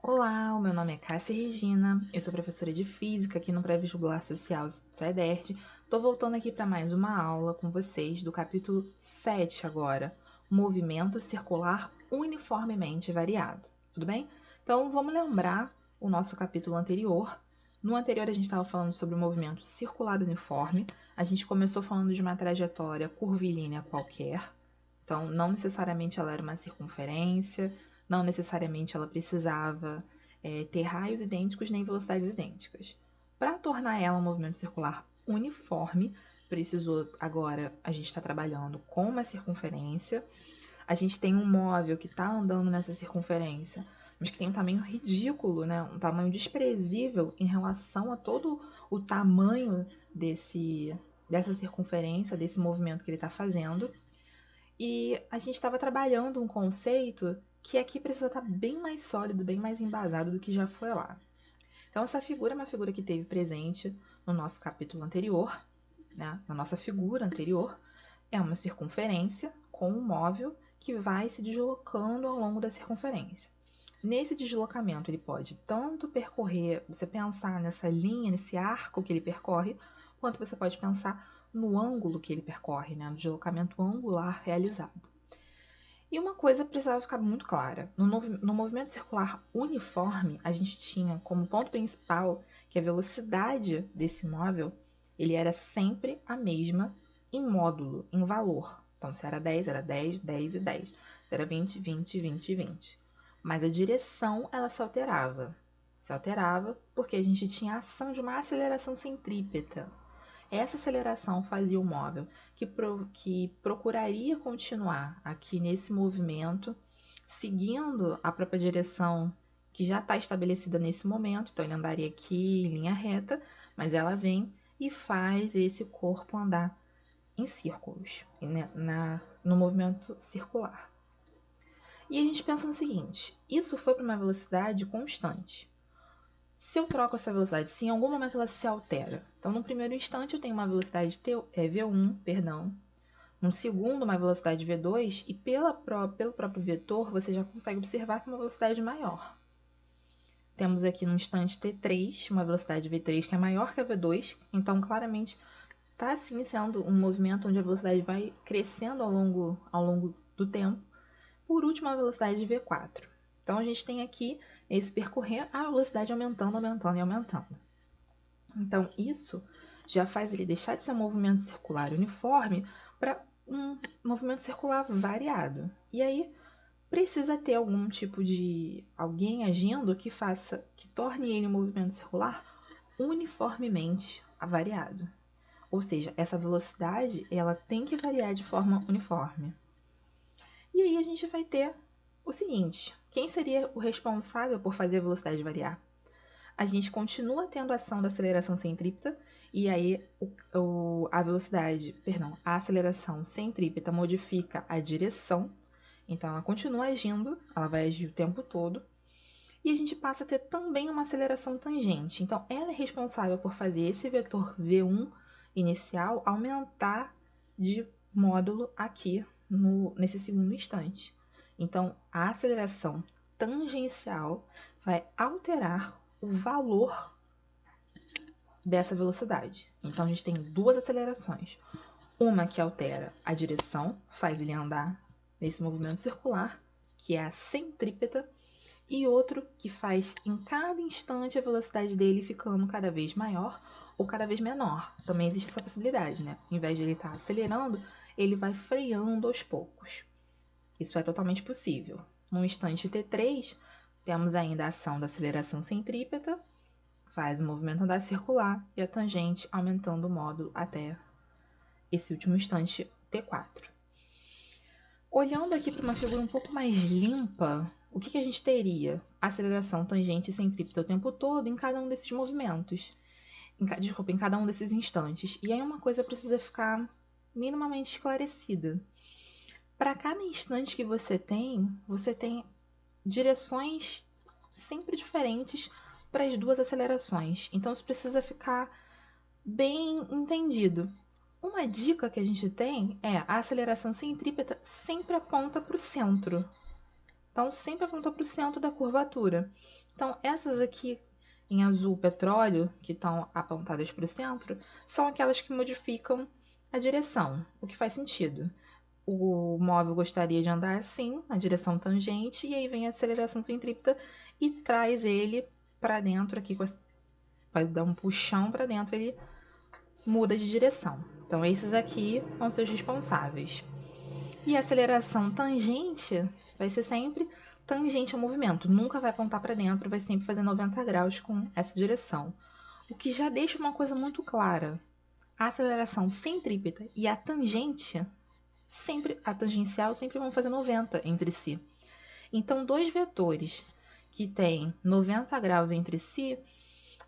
Olá, o meu nome é Cássia Regina, eu sou professora de Física aqui no Pré-Vestibular Social SEDERJ. Estou voltando aqui para mais uma aula com vocês do capítulo 7 agora, Movimento Circular Uniformemente Variado, tudo bem? Então vamos lembrar o nosso capítulo anterior. No anterior a gente estava falando sobre o movimento circular uniforme, a gente começou falando de uma trajetória curvilínea qualquer, então não necessariamente ela era uma circunferência, não necessariamente ela precisava ter raios idênticos nem velocidades idênticas. Para tornar ela um movimento circular uniforme, precisou agora a gente está trabalhando com uma circunferência. A gente tem um móvel que está andando nessa circunferência, mas que tem um tamanho ridículo, né? Um tamanho desprezível em relação a todo o tamanho dessa circunferência, desse movimento que ele está fazendo. E a gente estava trabalhando um conceito que aqui precisa estar bem mais sólido, bem mais embasado do que já foi lá. Então, essa figura é uma figura que teve presente no nosso capítulo anterior, né? Na nossa figura anterior. É uma circunferência com um móvel que vai se deslocando ao longo da circunferência. Nesse deslocamento, ele pode tanto percorrer, você pensar nessa linha, nesse arco que ele percorre, quanto você pode pensar no ângulo que ele percorre, né? No deslocamento angular realizado. E uma coisa precisava ficar muito clara: no movimento circular uniforme, a gente tinha como ponto principal que a velocidade desse móvel ele era sempre a mesma em módulo, em valor. Então, se era 10, era 10, 10 e 10. Se era 20, 20, 20 e 20. Mas a direção, ela se alterava. Se alterava porque a gente tinha a ação de uma aceleração centrípeta. Essa aceleração fazia o móvel que procuraria continuar aqui nesse movimento, seguindo a própria direção que já está estabelecida nesse momento. Então, ele andaria aqui em linha reta, mas ela vem e faz esse corpo andar em círculos, no movimento circular. E a gente pensa no seguinte: isso foi para uma velocidade constante. Se eu troco essa velocidade, se em algum momento ela se altera, então no primeiro instante eu tenho uma velocidade V1, perdão, no segundo uma velocidade V2 e pelo próprio vetor você já consegue observar que é uma velocidade maior. Temos aqui no instante T3 uma velocidade V3 que é maior que a V2, então claramente está assim sendo um movimento onde a velocidade vai crescendo ao longo do tempo. Por último, a velocidade de V4. Então, a gente tem aqui, esse percorrer, a velocidade aumentando, aumentando e aumentando. Então, isso já faz ele deixar de ser um movimento circular uniforme para um movimento circular variado. E aí, precisa ter algum tipo de alguém agindo que torne ele um movimento circular uniformemente variado. Ou seja, essa velocidade, ela tem que variar de forma uniforme. E aí a gente vai ter o seguinte: quem seria o responsável por fazer a velocidade variar? A gente continua tendo a ação da aceleração centrípeta, e aí a aceleração centrípeta modifica a direção, então ela continua agindo, ela vai agir o tempo todo, e a gente passa a ter também uma aceleração tangente. Então ela é responsável por fazer esse vetor V1 inicial aumentar de módulo aqui nesse segundo instante. Então, a aceleração tangencial vai alterar o valor dessa velocidade. Então, a gente tem duas acelerações. Uma que altera a direção, faz ele andar nesse movimento circular, que é a centrípeta, e outro que faz em cada instante a velocidade dele ficando cada vez maior ou cada vez menor. Também existe essa possibilidade, né? Em vez de ele estar acelerando, ele vai freando aos poucos. Isso é totalmente possível. No instante T3, temos ainda a ação da aceleração centrípeta, faz o movimento andar circular e a tangente aumentando o módulo até esse último instante T4. Olhando aqui para uma figura um pouco mais limpa, o que a gente teria? Aceleração tangente e centrípeta o tempo todo em cada um desses movimentos. Em cada um desses instantes. E aí uma coisa precisa ficar minimamente esclarecida. Para cada instante que você tem direções sempre diferentes para as duas acelerações. Então isso precisa ficar bem entendido. Uma dica que a gente tem é a aceleração centrípeta sempre aponta para o centro. Então sempre aponta para o centro da curvatura. Então, essas aqui em azul petróleo, que estão apontadas para o centro, são aquelas que modificam a direção, o que faz sentido. O móvel gostaria de andar assim, na direção tangente, e aí vem a aceleração centrípeta e traz ele para dentro aqui, vai dar um puxão para dentro, ele muda de direção. Então, esses aqui vão ser os responsáveis. E a aceleração tangente vai ser sempre tangente ao movimento, nunca vai apontar para dentro, vai sempre fazer 90 graus com essa direção. O que já deixa uma coisa muito clara: a aceleração centrípeta e a tangente, sempre a tangencial, sempre vão fazer 90 entre si. Então, dois vetores que têm 90 graus entre si,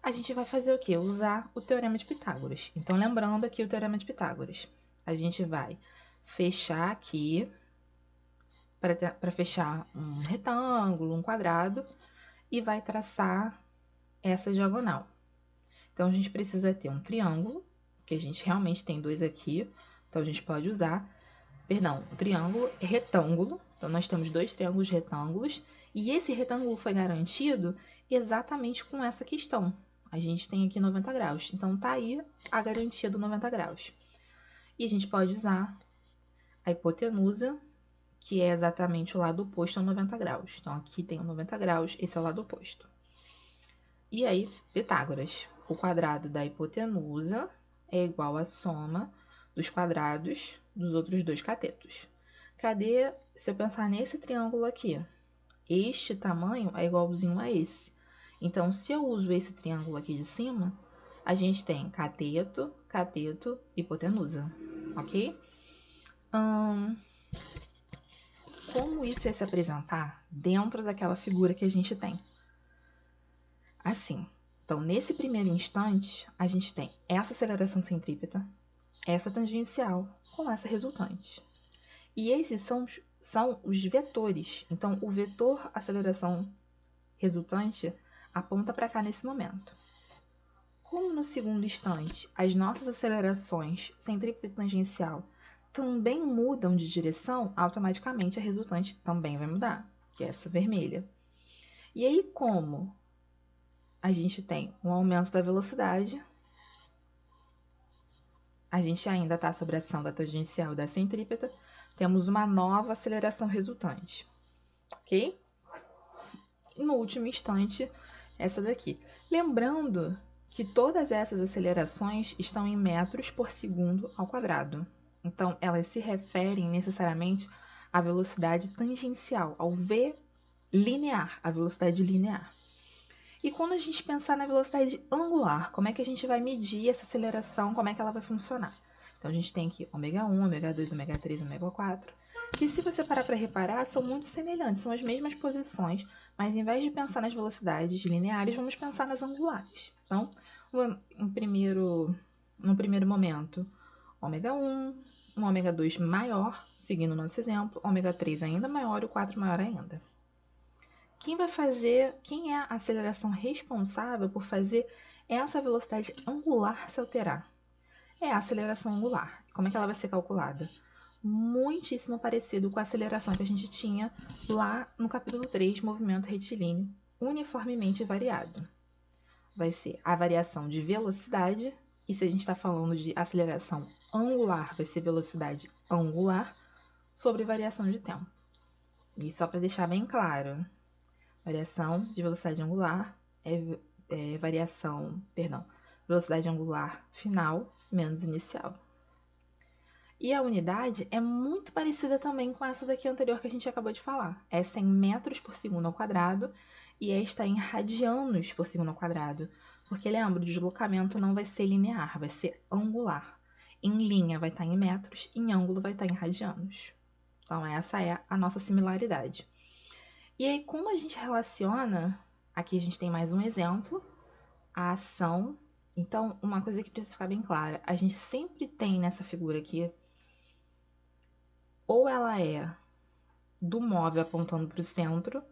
a gente vai fazer o quê? Usar o Teorema de Pitágoras. Então, lembrando aqui o Teorema de Pitágoras, a gente vai fechar aqui para fechar um retângulo, um quadrado, e vai traçar essa diagonal. Então, a gente precisa ter um triângulo, que a gente realmente tem dois aqui, então a gente pode usar, um triângulo retângulo. Então, nós temos dois triângulos retângulos, e esse retângulo foi garantido exatamente com essa questão. A gente tem aqui 90 graus, então tá aí a garantia do 90 graus. E a gente pode usar a hipotenusa, que é exatamente o lado oposto ao 90 graus. Então, aqui tem o 90 graus, esse é o lado oposto. E aí, Pitágoras. O quadrado da hipotenusa é igual à soma dos quadrados dos outros dois catetos. Cadê, se eu pensar nesse triângulo aqui? Este tamanho é igualzinho a esse. Então, se eu uso esse triângulo aqui de cima, a gente tem cateto, cateto, hipotenusa, ok? Como isso ia se apresentar dentro daquela figura que a gente tem? Assim, então, nesse primeiro instante, a gente tem essa aceleração centrípeta, essa tangencial com essa resultante. E esses são os vetores. Então, o vetor aceleração resultante aponta para cá nesse momento. Como no segundo instante as nossas acelerações centrípeta e tangencial também mudam de direção, automaticamente a resultante também vai mudar, que é essa vermelha. E aí, como a gente tem um aumento da velocidade, a gente ainda está sob a ação da tangencial e da centrípeta, temos uma nova aceleração resultante, ok? E no último instante, essa daqui. Lembrando que todas essas acelerações estão em metros por segundo ao quadrado. Então, elas se referem necessariamente à velocidade tangencial, ao v linear, a velocidade linear. E quando a gente pensar na velocidade angular, como é que a gente vai medir essa aceleração, como é que ela vai funcionar? Então, a gente tem aqui ômega 1, ômega 2, ômega 3, ômega 4, que se você parar para reparar, são muito semelhantes, são as mesmas posições, mas em vez de pensar nas velocidades lineares, vamos pensar nas angulares. Então, no primeiro momento, ômega 1, um ômega 2 maior, seguindo o nosso exemplo, ômega 3 ainda maior e o 4 maior ainda. Quem é a aceleração responsável por fazer essa velocidade angular se alterar? É a aceleração angular. Como é que ela vai ser calculada? Muitíssimo parecido com a aceleração que a gente tinha lá no capítulo 3, movimento retilíneo, uniformemente variado. Vai ser a variação de velocidade, e se a gente está falando de aceleração angular, vai ser velocidade angular sobre variação de tempo. E só para deixar bem claro, variação de velocidade angular velocidade angular final menos inicial. E a unidade é muito parecida também com essa daqui anterior que a gente acabou de falar. Essa é em metros por segundo ao quadrado e esta em radianos por segundo ao quadrado. Porque lembra, o deslocamento não vai ser linear, vai ser angular. Em linha vai estar em metros, em ângulo vai estar em radianos. Então, essa é a nossa similaridade. E aí, como a gente relaciona, aqui a gente tem mais um exemplo, a ação. Então, uma coisa que precisa ficar bem clara, a gente sempre tem nessa figura aqui, ou ela é do móvel apontando para o centro,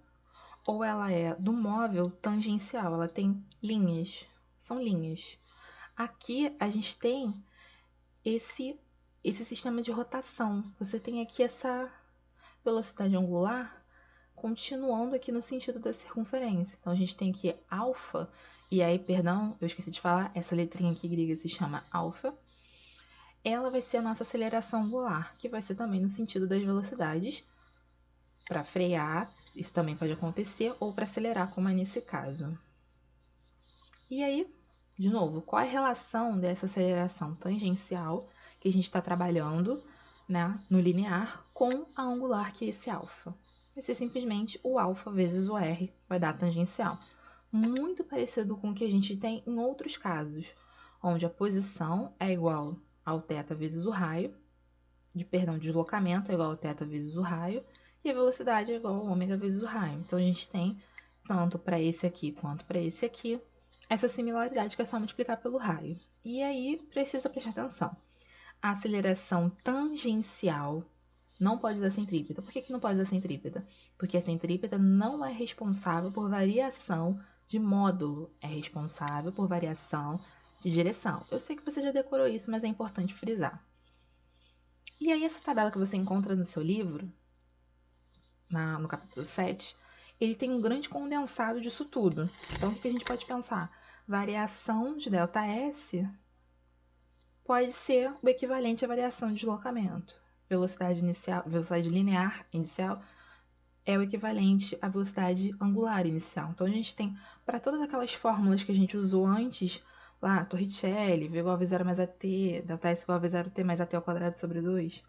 ou ela é do móvel tangencial, ela tem linhas, são linhas. Aqui a gente tem esse sistema de rotação, você tem aqui essa velocidade angular continuando aqui no sentido da circunferência. Então, a gente tem aqui alfa, e aí, perdão, eu esqueci de falar, essa letrinha aqui grega se chama alfa. Ela vai ser a nossa aceleração angular, que vai ser também no sentido das velocidades, para frear, isso também pode acontecer, ou para acelerar, como é nesse caso. E aí, de novo, qual é a relação dessa aceleração tangencial que a gente está trabalhando, né, no linear com a angular, que é esse alfa? Vai ser simplesmente o alfa vezes o r, vai dar a tangencial. Muito parecido com o que a gente tem em outros casos, onde a posição é igual ao θ vezes o raio, deslocamento é igual ao θ vezes o raio, e a velocidade é igual ao ômega vezes o raio. Então, a gente tem, tanto para esse aqui quanto para esse aqui, essa similaridade que é só multiplicar pelo raio. E aí, precisa prestar atenção. A aceleração tangencial não pode usar centrípeta. Por que não pode usar centrípeta? Porque a centrípeta não é responsável por variação de módulo, é responsável por variação de direção. Eu sei que você já decorou isso, mas é importante frisar. E aí, essa tabela que você encontra no seu livro, no capítulo 7, ele tem um grande condensado disso tudo. Então, o que a gente pode pensar? Variação de ΔS pode ser o equivalente à variação de deslocamento. Velocidade linear inicial é o equivalente à velocidade angular inicial. Então, a gente tem, para todas aquelas fórmulas que a gente usou antes, lá, Torricelli, V igual a V0 mais AT, ΔS igual a V0T mais AT ao quadrado sobre 2,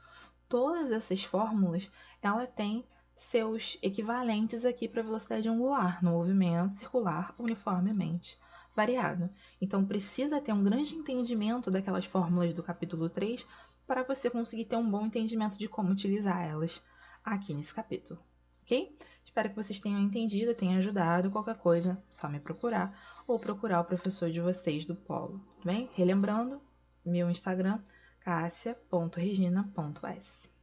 todas essas fórmulas, ela tem seus equivalentes aqui para a velocidade angular, no movimento circular uniformemente variado. Então, precisa ter um grande entendimento daquelas fórmulas do capítulo 3 para você conseguir ter um bom entendimento de como utilizar elas aqui nesse capítulo, ok? Espero que vocês tenham entendido, tenham ajudado. Qualquer coisa, só me procurar ou procurar o professor de vocês do polo, tudo bem? Relembrando, meu Instagram, cassia.regina.s.